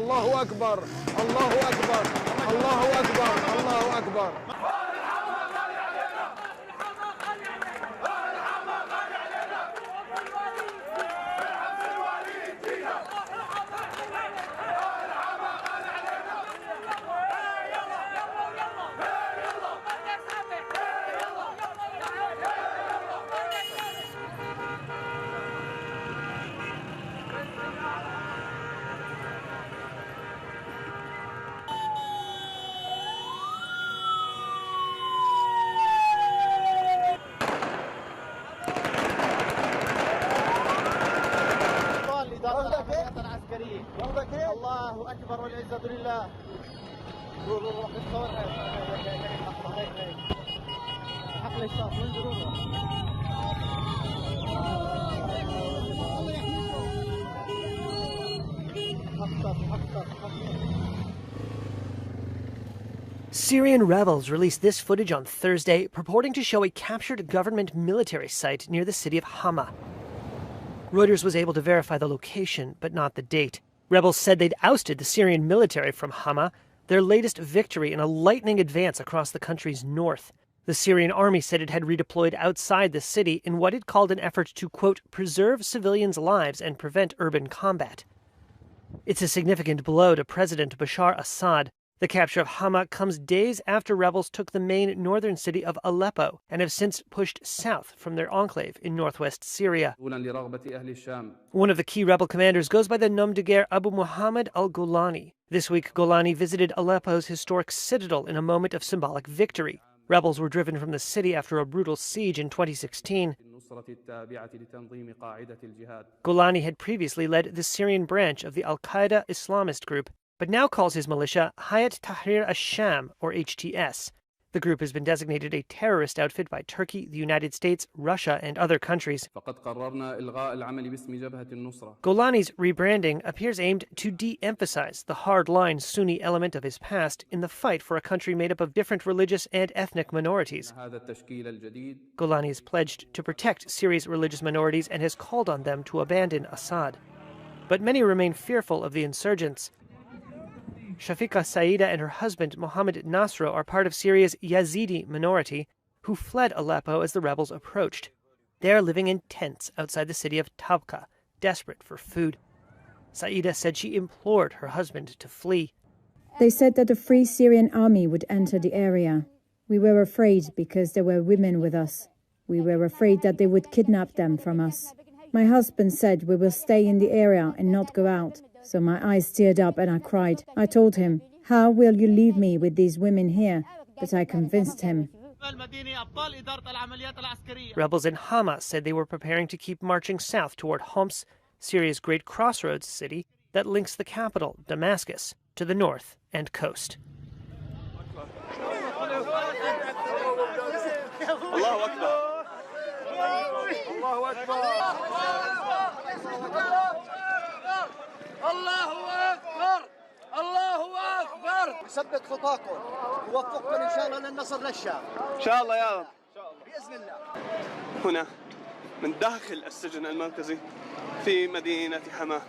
الله أكبر الله أكبر الله أكبر الله أكبر. الله أكبر والعزة لله. روح نتصور هيك حفلة الشاط وين Syrian rebels released this footage on Thursday, purporting to show a captured government military site near the city of Hama. Reuters was able to verify the location, but not the date. Rebels said they'd ousted the Syrian military from Hama, their latest victory in a lightning advance across the country's north. The Syrian army said it had redeployed outside the city in what it called an effort to, quote, preserve civilians' lives and prevent urban combat. It's a significant blow to President Bashar Assad. The capture of Hama comes days after rebels took the main northern city of Aleppo and have since pushed south from their enclave in northwest Syria. One of the key rebel commanders goes by the nom de guerre Abu Muhammad al-Golani. This week, Golani visited Aleppo's historic citadel in a moment of symbolic victory. Rebels were driven from the city after a brutal siege in 2016. Golani had previously led the Syrian branch of the al-Qaeda Islamist group, but now calls his militia Hayat Tahrir al-Sham, or HTS. The group has been designated a terrorist outfit by Turkey, the United States, Russia, and other countries. Golani's rebranding appears aimed to de-emphasize the hard-line Sunni element of his past in the fight for a country made up of different religious and ethnic minorities. Golani has pledged to protect Syria's religious minorities and has called on them to abandon Assad. But many remain fearful of the insurgents. Shafika Saida and her husband Mohammed Nasro are part of Syria's Yazidi minority who fled Aleppo as the rebels approached. They are living in tents outside the city of Tabqa, desperate for food. Saida said she implored her husband to flee. They said that the Free Syrian Army would enter the area. We were afraid because there were women with us. We were afraid that they would kidnap them from us. My husband said we will stay in the area and not go out. So my eyes teared up and I cried. I told him, how will you leave me with these women here? But I convinced him. Rebels in Hama said they were preparing to keep marching south toward Homs, Syria's great crossroads city that links the capital, Damascus, to the north and coast. Allahu Akbar. Allahu Akbar. Allahu Akbar. ثبت خطاكم ووفقكم ان شاء الله للنصر للشام. ان شاء الله يا رب. باذن الله. هنا من داخل السجن المركزي في مدينة حماه.